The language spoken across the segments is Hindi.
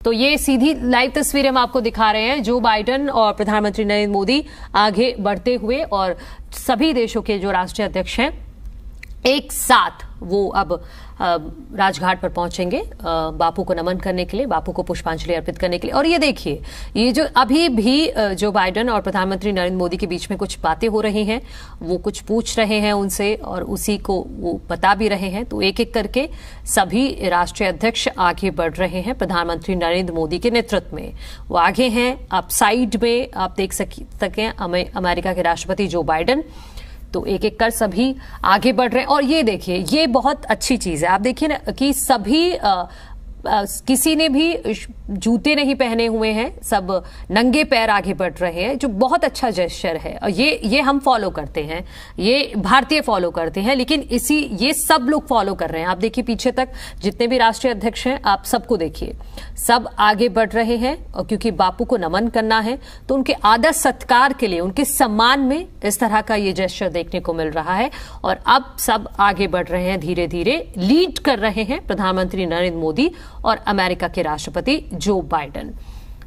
तो ये सीधी लाइव तस्वीरें हम आपको दिखा रहे हैं, जो बाइडेन और प्रधानमंत्री नरेंद्र मोदी आगे बढ़ते हुए और सभी देशों के जो राष्ट्रीय अध्यक्ष हैं एक साथ वो अब राजघाट पर पहुंचेंगे बापू को नमन करने के लिए, बापू को पुष्पांजलि अर्पित करने के लिए। और ये देखिए, ये जो अभी भी जो बाइडेन और प्रधानमंत्री नरेंद्र मोदी के बीच में कुछ बातें हो रही हैं, वो कुछ पूछ रहे हैं उनसे और उसी को वो बता भी रहे हैं। तो एक एक करके सभी राष्ट्रीय अध्यक्ष आगे बढ़ रहे हैं प्रधानमंत्री नरेंद्र मोदी के नेतृत्व में। वो आगे हैं, आप साइड में आप देख सकें अमेरिका के राष्ट्रपति जो बाइडेन। तो एक एक कर सभी आगे बढ़ रहे हैं। और ये देखिए, ये बहुत अच्छी चीज है। आप देखिए ना कि सभी किसी ने भी जूते नहीं पहने हुए हैं, सब नंगे पैर आगे बढ़ रहे हैं, जो बहुत अच्छा जेस्चर है। और ये हम फॉलो करते हैं, ये भारतीय फॉलो करते हैं, लेकिन ये सब लोग फॉलो कर रहे हैं। आप देखिए पीछे तक जितने भी राष्ट्रीय अध्यक्ष हैं, आप सबको देखिए, सब आगे बढ़ रहे हैं। और क्योंकि बापू को नमन करना है तो उनके आदर सत्कार के लिए, उनके सम्मान में इस तरह का ये जेस्चर देखने को मिल रहा है। और अब सब आगे बढ़ रहे हैं, धीरे धीरे लीड कर रहे हैं प्रधानमंत्री नरेंद्र मोदी और अमेरिका के राष्ट्रपति जो बाइडेन।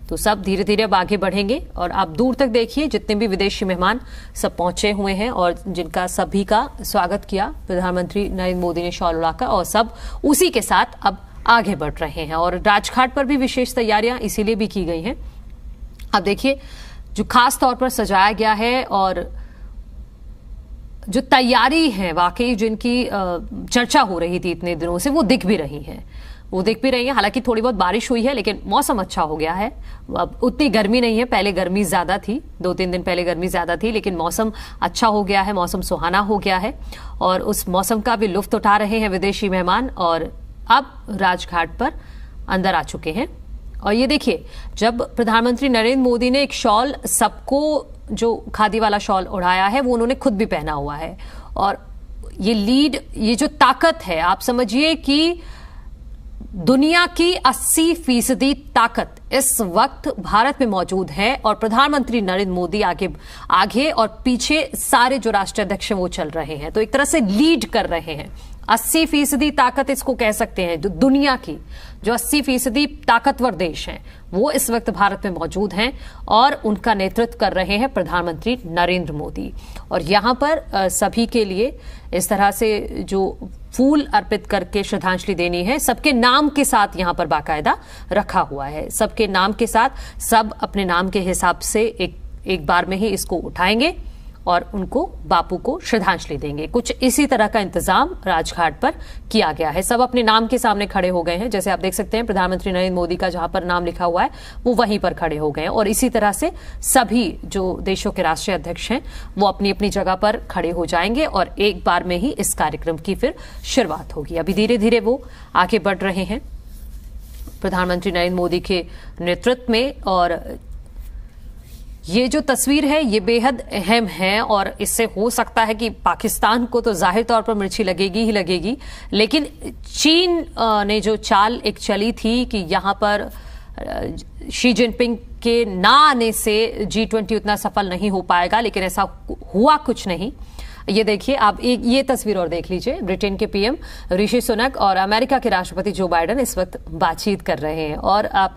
तो सब धीरे धीरे अब आगे बढ़ेंगे। और आप दूर तक देखिए, जितने भी विदेशी मेहमान सब पहुंचे हुए हैं और जिनका सभी का स्वागत किया प्रधानमंत्री नरेंद्र मोदी ने शॉल उड़ाकर, और सब उसी के साथ अब आगे बढ़ रहे हैं। और राजघाट पर भी विशेष तैयारियां इसीलिए भी की गई हैं। अब देखिए, जो खास तौर पर सजाया गया है और जो तैयारी है वाकई, जिनकी चर्चा हो रही थी इतने दिनों से, वो दिख भी रही है। हालांकि थोड़ी बहुत बारिश हुई है, लेकिन मौसम अच्छा हो गया है। अब उतनी गर्मी नहीं है, पहले गर्मी ज्यादा थी, 2-3 दिन पहले गर्मी ज्यादा थी, लेकिन मौसम अच्छा हो गया है, मौसम सुहाना हो गया है। और उस मौसम का भी लुत्फ उठा रहे हैं विदेशी मेहमान और अब राजघाट पर अंदर आ चुके हैं। और ये देखिए, जब प्रधानमंत्री नरेंद्र मोदी ने एक शॉल, सबको जो खादी वाला शॉल उड़ाया है, वो उन्होंने खुद भी पहना हुआ है। और ये जो ताकत है, आप समझिए कि दुनिया की 80% ताकत इस वक्त भारत में मौजूद है। और प्रधानमंत्री नरेंद्र मोदी आगे और पीछे सारे जो राष्ट्रीय अध्यक्ष हैं वो चल रहे हैं। तो एक तरह से लीड कर रहे हैं। 80% ताकत इसको कह सकते हैं। जो दुनिया की जो 80% ताकतवर देश हैं, वो इस वक्त भारत में मौजूद हैं और उनका नेतृत्व कर रहे हैं प्रधानमंत्री नरेंद्र मोदी। और यहां पर सभी के लिए इस तरह से जो फूल अर्पित करके श्रद्धांजलि देनी है, सबके नाम के साथ यहां पर बाकायदा रखा हुआ है। सबके नाम के साथ सब अपने नाम के हिसाब से एक बार में ही इसको उठाएंगे और उनको बापू को श्रद्धांजलि देंगे। कुछ इसी तरह का इंतजाम राजघाट पर किया गया है। सब अपने नाम के सामने खड़े हो गए हैं। जैसे आप देख सकते हैं, प्रधानमंत्री नरेंद्र मोदी का जहां पर नाम लिखा हुआ है वो वहीं पर खड़े हो गए हैं। और इसी तरह से सभी जो देशों के राष्ट्रीय अध्यक्ष हैं वो अपनी अपनी जगह पर खड़े हो जाएंगे और एक बार में ही इस कार्यक्रम की फिर शुरुआत होगी। अभी धीरे धीरे वो आगे बढ़ रहे हैं प्रधानमंत्री नरेंद्र मोदी के नेतृत्व में। और ये जो तस्वीर है ये बेहद अहम है और इससे हो सकता है कि पाकिस्तान को तो जाहिर तौर पर मिर्ची लगेगी ही लगेगी, लेकिन चीन ने जो चाल एक चली थी कि यहां पर शी जिनपिंग के ना आने से G20 उतना सफल नहीं हो पाएगा, लेकिन ऐसा हुआ कुछ नहीं। ये देखिए, आप ये तस्वीर और देख लीजिए। ब्रिटेन के पीएम ऋषि सुनक और अमेरिका के राष्ट्रपति जो बाइडेन इस वक्त बातचीत कर रहे हैं और आप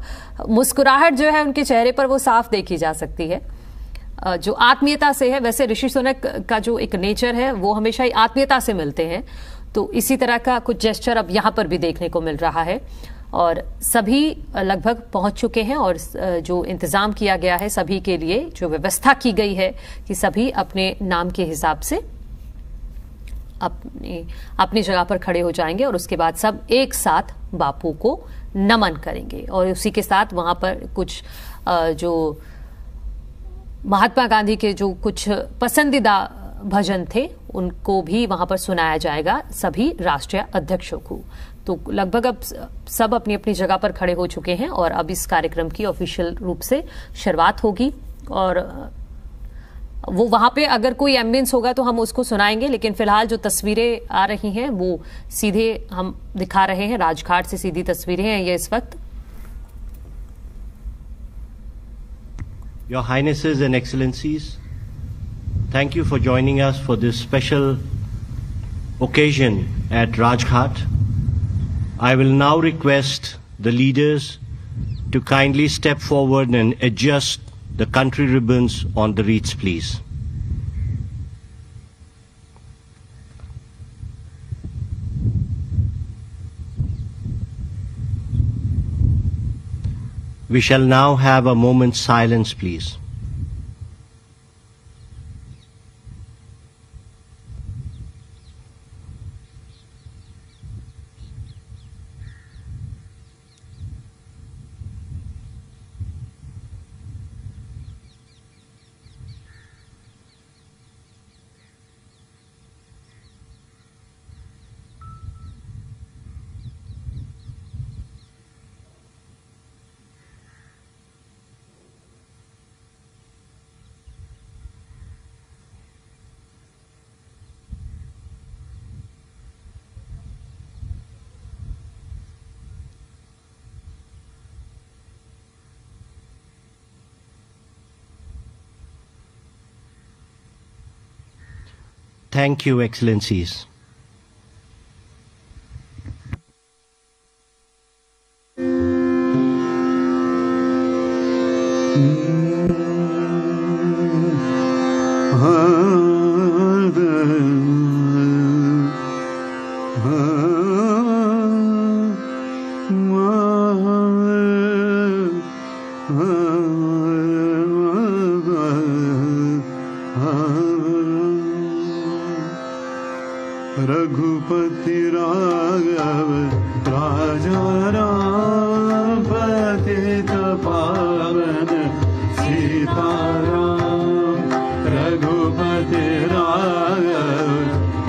मुस्कुराहट जो है उनके चेहरे पर वो साफ देखी जा सकती है, जो आत्मीयता से है। वैसे ऋषि सुनक का जो एक नेचर है वो हमेशा ही आत्मीयता से मिलते हैं, तो इसी तरह का कुछ जेस्चर अब यहां पर भी देखने को मिल रहा है। और सभी लगभग पहुंच चुके हैं और जो इंतजाम किया गया है सभी के लिए, जो व्यवस्था की गई है कि सभी अपने नाम के हिसाब से अपनी जगह पर खड़े हो जाएंगे और उसके बाद सब एक साथ बापू को नमन करेंगे। और उसी के साथ वहां पर कुछ जो महात्मा गांधी के जो कुछ पसंदीदा भजन थे उनको भी वहां पर सुनाया जाएगा सभी राष्ट्रीय अध्यक्षों को। तो लगभग अब सब अपनी अपनी जगह पर खड़े हो चुके हैं और अब इस कार्यक्रम की ऑफिशियल रूप से शुरुआत होगी। और वो वहां पे अगर कोई एम्बियंस होगा तो हम उसको सुनाएंगे, लेकिन फिलहाल जो तस्वीरें आ रही हैं वो सीधे हम दिखा रहे हैं। राजघाट से सीधी तस्वीरें हैं ये इस वक्त। Your Highnesses and Excellencies, thank you for joining us for this special occasion at Rajghat. I will now request the leaders to kindly step forward and adjust the country ribbons on the wreaths, please. We shall now have a moment's silence, please. Thank you, Excellencies. Raghupati Raghav राजा राम पतित पावन सीताराम। रघुपति राघव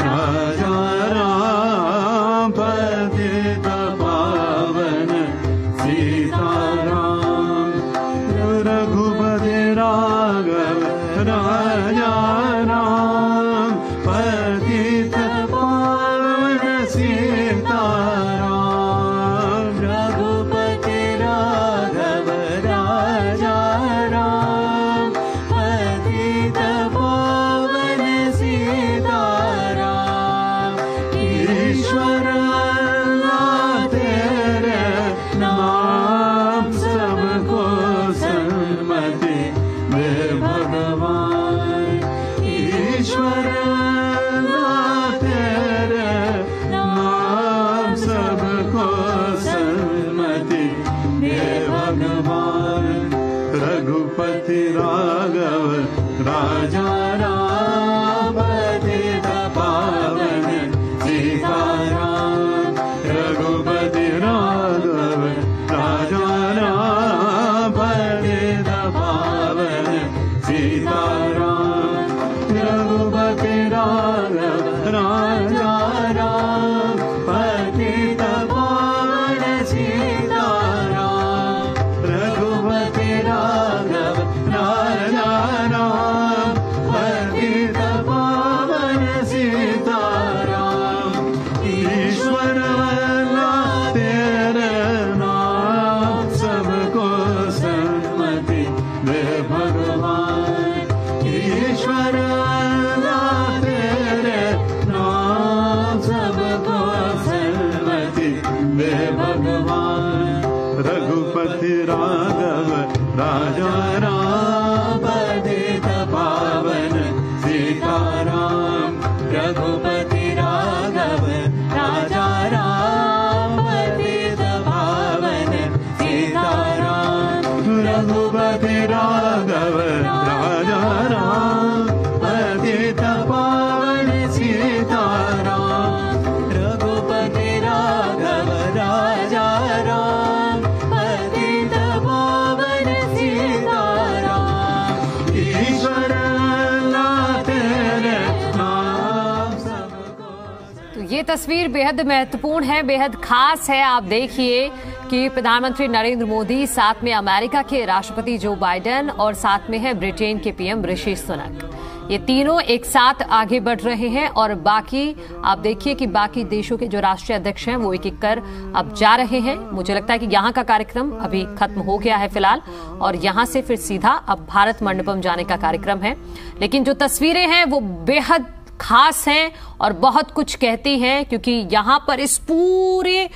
राजा राम पतित पावन सीताराम। रघुपति राघव राजा राम पतित पावन सीताराम। रघुपति राघव राजा राम पतित पावन सीताराम। ईश्वर अल्लाह तेरे नाम सबको सन्मति दे भगवान। ईश्वर अल्लाह तेरे नाम सबको सन्मति दे भगवान। रघुपति राघव राजा राम पतित पावन सीताराम। रघुपति राघव राजा राम पतित पावन सीताराम। रघुपति राघव राजा राम पतित पावन सीताराम। रघुपति राघव राजा राम पतित पावन सीताराम। ईश्वर अल्लाह तेरे नाम सबको सन्मति दे भगवान। ईश्वर अल्लाह तेरे नाम सबको सन्मति दे भगवान। रघुपति राघव राजा राम पतित पावन सीताराम। रघुपति राघव राजा राम पतित पावन सीताराम। रघुपति राघव राजा राम पतित पावन सीताराम। रघुपति राघव राजा राम पतित पावन सीताराम। ईश्वर अल्लाह तेरे नाम सबको। तो ये तस्वीर बेहद महत्वपूर्ण है, बेहद खास है। आप देखिए कि प्रधानमंत्री नरेंद्र मोदी, साथ में अमेरिका के राष्ट्रपति जो बाइडेन और साथ में है ब्रिटेन के पीएम ऋषि सुनक। ये तीनों एक साथ आगे बढ़ रहे हैं और बाकी आप देखिए कि बाकी देशों के जो राष्ट्रीय अध्यक्ष हैं वो एक एक कर अब जा रहे हैं। मुझे लगता है कि यहाँ का कार्यक्रम अभी खत्म हो गया है फिलहाल, और यहाँ से फिर सीधा अब भारत मंडपम जाने का कार्यक्रम है। लेकिन जो तस्वीरें हैं वो बेहद खास हैं और बहुत कुछ कहती हैं, क्योंकि यहाँ पर इस पूरे